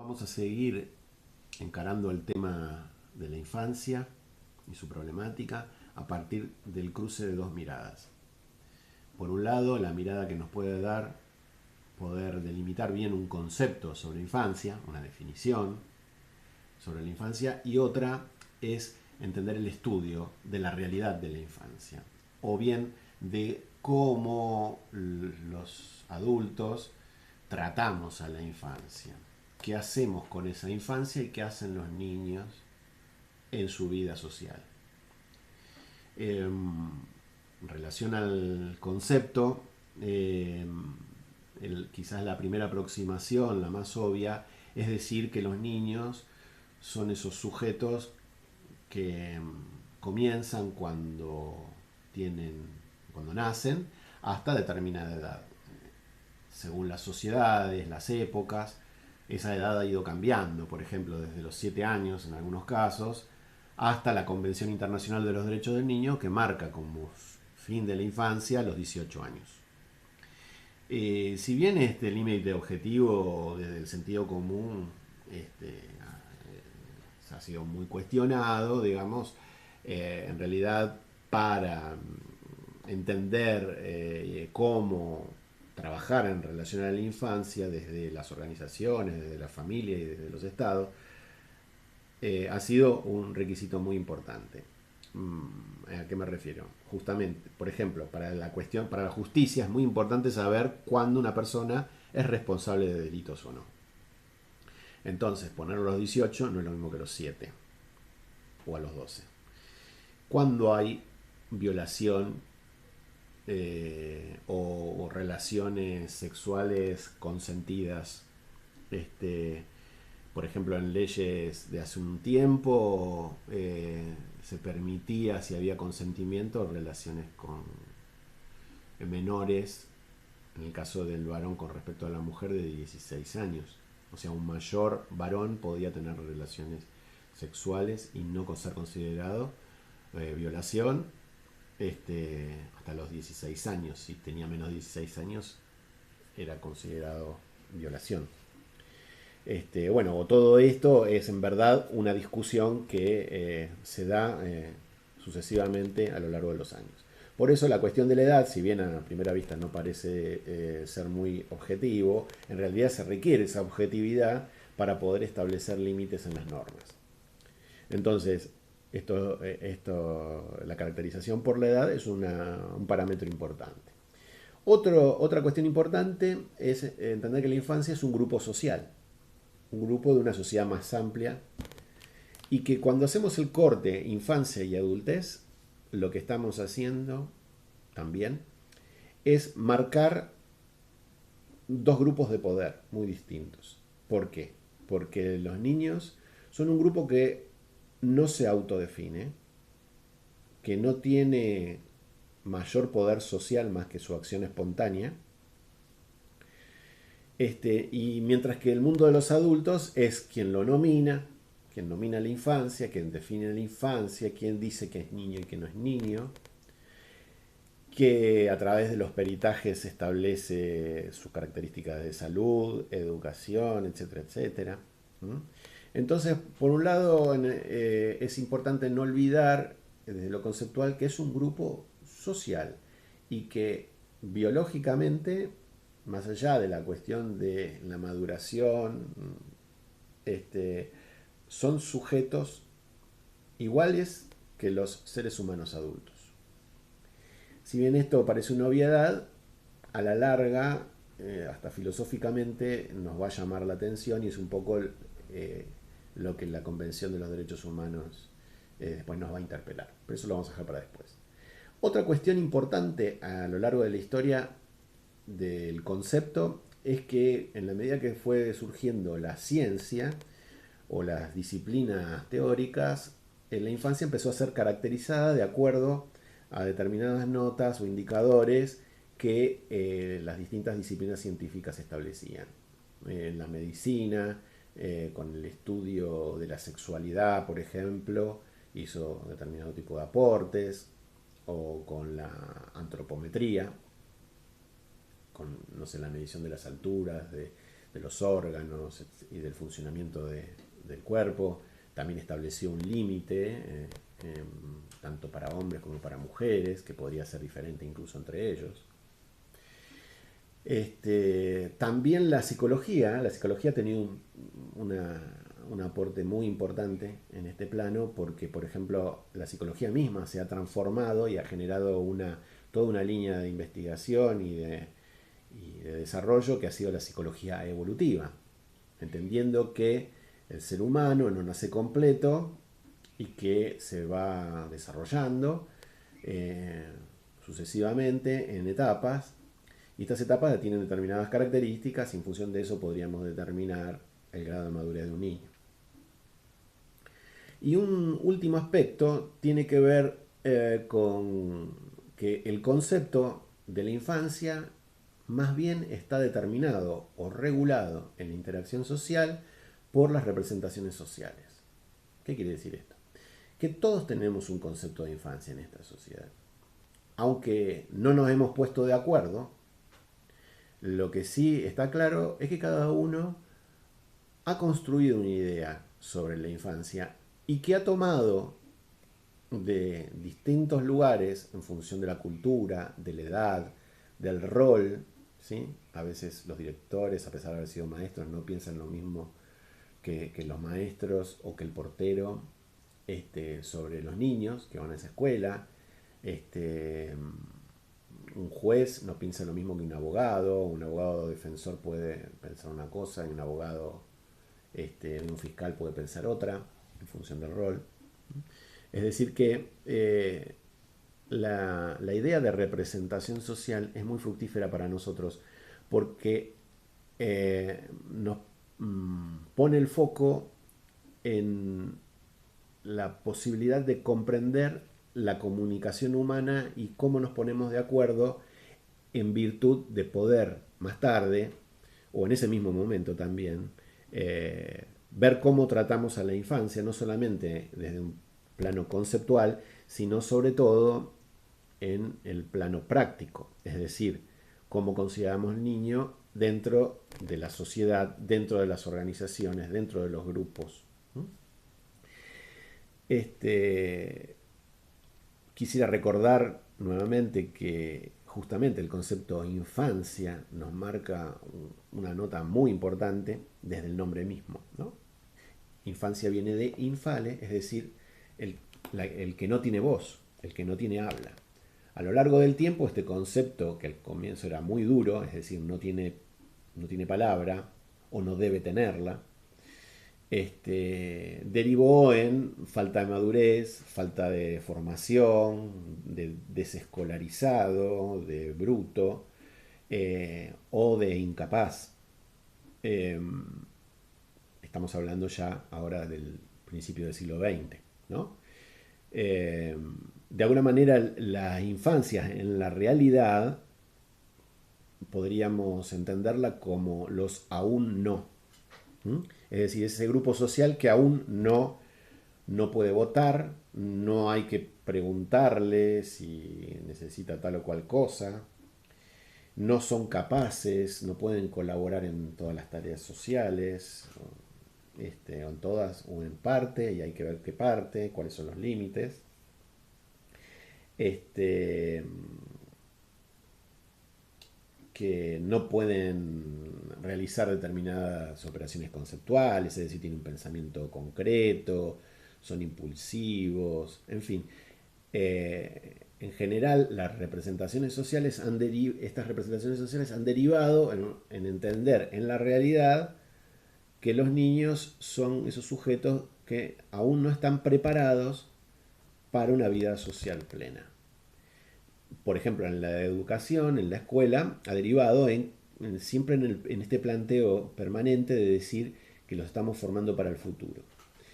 Vamos a seguir encarando el tema de la infancia y su problemática a partir del cruce de dos miradas. Por un lado, la mirada que nos puede dar poder delimitar bien un concepto sobre infancia, una definición sobre la infancia, y otra es entender el estudio de la realidad de la infancia, o bien de cómo los adultos tratamos a la infancia, qué hacemos con esa infancia y qué hacen los niños en su vida social. En relación al concepto, quizás la primera aproximación, la más obvia, es decir que los niños son esos sujetos que comienzan cuando nacen hasta determinada edad. Según las sociedades, las épocas, esa edad ha ido cambiando, por ejemplo, desde los 7 años en algunos casos, hasta la Convención Internacional de los Derechos del Niño, que marca como fin de la infancia los 18 años. Si bien este límite objetivo desde el sentido común ha sido muy cuestionado, digamos, en realidad para entender cómo trabajar en relación a la infancia desde las organizaciones, desde la familia y desde los estados, ha sido un requisito muy importante. ¿A qué me refiero? Justamente, por ejemplo, para la justicia es muy importante saber cuándo una persona es responsable de delitos o no. Entonces, ponerlo a los 18 no es lo mismo que a los 7 o a los 12. Cuando hay violación o relaciones sexuales consentidas, por ejemplo, en leyes de hace un tiempo se permitía, si había consentimiento, relaciones con menores, en el caso del varón con respecto a la mujer de 16 años. O sea, un mayor varón podía tener relaciones sexuales y no ser considerado violación hasta los 16 años. Si tenía menos de 16 años, era considerado violación. Bueno, todo esto es en verdad una discusión que se da sucesivamente a lo largo de los años. Por eso la cuestión de la edad, si bien a primera vista no parece ser muy objetivo, en realidad se requiere esa objetividad para poder establecer límites en las normas. Entonces, la caracterización por la edad es un parámetro importante. Otra cuestión importante es entender que la infancia es un grupo social, un grupo de una sociedad más amplia, y que cuando hacemos el corte infancia y adultez, lo que estamos haciendo también es marcar dos grupos de poder muy distintos. ¿Por qué? Porque los niños son un grupo que no se autodefine, que no tiene mayor poder social más que su acción espontánea, y mientras que el mundo de los adultos es quien nomina la infancia, quien define la infancia, quien dice que es niño y que no es niño, que a través de los peritajes establece sus características de salud, educación, etcétera, etcétera. Entonces, por un lado, es importante no olvidar desde lo conceptual que es un grupo social y que biológicamente, más allá de la cuestión de la maduración, son sujetos iguales que los seres humanos adultos. Si bien esto parece una obviedad, a la larga, hasta filosóficamente, nos va a llamar la atención y es un poco lo que la Convención de los Derechos Humanos después nos va a interpelar. Pero eso lo vamos a dejar para después. Otra cuestión importante a lo largo de la historia del concepto es que en la medida que fue surgiendo la ciencia o las disciplinas teóricas, la infancia empezó a ser caracterizada de acuerdo a determinadas notas o indicadores que las distintas disciplinas científicas establecían. En la medicina, con el estudio de la sexualidad, por ejemplo, hizo determinado tipo de aportes, o con la antropometría, con, no sé, la medición de las alturas, de de los órganos y del funcionamiento del cuerpo. También estableció un límite, tanto para hombres como para mujeres, que podría ser diferente incluso entre ellos. También la psicología ha tenido un aporte muy importante en este plano porque, por ejemplo, la psicología misma se ha transformado y ha generado toda una línea de investigación y de desarrollo que ha sido la psicología evolutiva, entendiendo que el ser humano no nace completo y que se va desarrollando sucesivamente en etapas, y estas etapas tienen determinadas características y en función de eso podríamos determinar el grado de madurez de un niño. Y un último aspecto tiene que ver con que el concepto de la infancia más bien está determinado o regulado en la interacción social por las representaciones sociales. ¿Qué quiere decir esto? Que todos tenemos un concepto de infancia en esta sociedad. Aunque no nos hemos puesto de acuerdo, lo que sí está claro es que cada uno ha construido una idea sobre la infancia y que ha tomado de distintos lugares en función de la cultura, de la edad, del rol, ¿sí? A veces los directores, a pesar de haber sido maestros, no piensan lo mismo que los maestros o que el portero sobre los niños que van a esa escuela. Un juez no piensa lo mismo que un abogado defensor puede pensar una cosa y un abogado, un fiscal puede pensar otra en función del rol. Es decir que la idea de representación social es muy fructífera para nosotros porque nos pone el foco en la posibilidad de comprender la comunicación humana y cómo nos ponemos de acuerdo en virtud de poder más tarde, o en ese mismo momento también, ver cómo tratamos a la infancia, no solamente desde un plano conceptual, sino sobre todo en el plano práctico, es decir, cómo consideramos al niño dentro de la sociedad, dentro de las organizaciones, dentro de los grupos. Quisiera recordar nuevamente que justamente el concepto infancia nos marca una nota muy importante desde el nombre mismo, ¿no? Infancia viene de infale, es decir, el que no tiene voz, el que no tiene habla. A lo largo del tiempo este concepto, que al comienzo era muy duro, es decir, no tiene palabra o no debe tenerla, derivó en falta de madurez, falta de formación, de desescolarizado, de bruto o de incapaz. Estamos hablando ya ahora del principio del siglo XX, ¿no? De alguna manera la infancia en la realidad podríamos entenderla como los aún no. Es decir, ese grupo social que aún no puede votar, no hay que preguntarle si necesita tal o cual cosa, no son capaces, no pueden colaborar en todas las tareas sociales, o en todas o en parte, y hay que ver qué parte, cuáles son los límites. Que no pueden realizar determinadas operaciones conceptuales, es decir, tienen un pensamiento concreto, son impulsivos, en fin. En general, estas representaciones sociales han derivado en entender en la realidad que los niños son esos sujetos que aún no están preparados para una vida social plena. Por ejemplo, en la educación, en la escuela, ha derivado siempre en este planteo permanente de decir que los estamos formando para el futuro.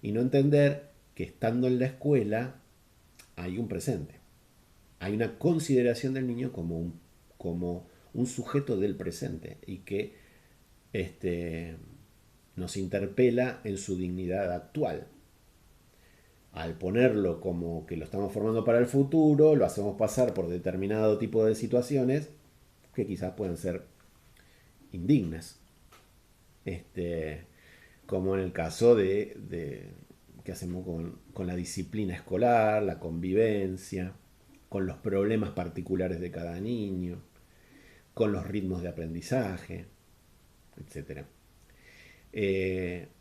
Y no entender que estando en la escuela hay un presente. Hay una consideración del niño como un sujeto del presente y que nos interpela en su dignidad actual. Al ponerlo como que lo estamos formando para el futuro, lo hacemos pasar por determinado tipo de situaciones que quizás puedan ser indignas. este, como en el caso de qué hacemos con la disciplina escolar, la convivencia, con los problemas particulares de cada niño, con los ritmos de aprendizaje, etcétera.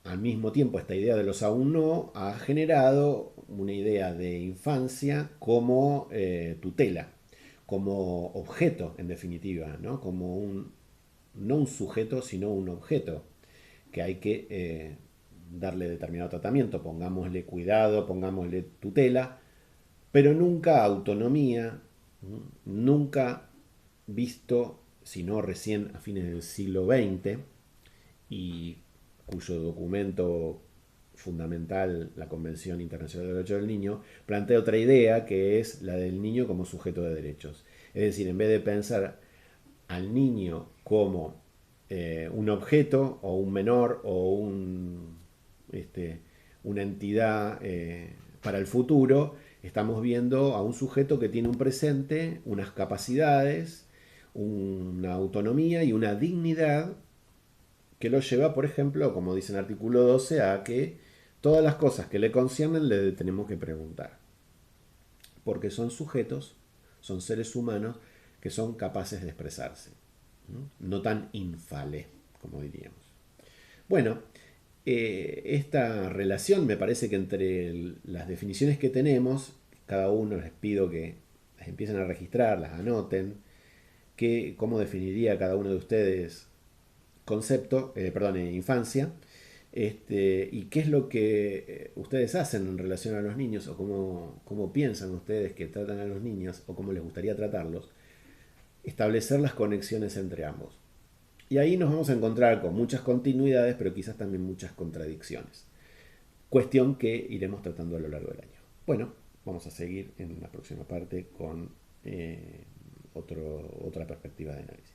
Al mismo tiempo, esta idea de los aún no ha generado una idea de infancia como tutela, como objeto, en definitiva, ¿no? Como no un sujeto, sino un objeto que hay que darle determinado tratamiento, pongámosle cuidado, pongámosle tutela, pero nunca autonomía, nunca visto, sino recién a fines del siglo XX, y cuyo documento fundamental, la Convención Internacional de Derechos del Niño, plantea otra idea que es la del niño como sujeto de derechos. Es decir, en vez de pensar al niño como un objeto o un menor o una entidad para el futuro, estamos viendo a un sujeto que tiene un presente, unas capacidades, una autonomía y una dignidad que lo lleva, por ejemplo, como dice en el artículo 12, a que todas las cosas que le conciernen le tenemos que preguntar. Porque son sujetos, son seres humanos que son capaces de expresarse. No tan infale, como diríamos. Bueno, esta relación me parece que entre las definiciones que tenemos, cada uno les pido que las empiecen a registrar, las anoten, cómo definiría cada uno de ustedes concepto, perdón, infancia, y qué es lo que ustedes hacen en relación a los niños o cómo piensan ustedes que tratan a los niños o cómo les gustaría tratarlos, establecer las conexiones entre ambos. Y ahí nos vamos a encontrar con muchas continuidades, pero quizás también muchas contradicciones. Cuestión que iremos tratando a lo largo del año. Bueno, vamos a seguir en la próxima parte con otra perspectiva de análisis.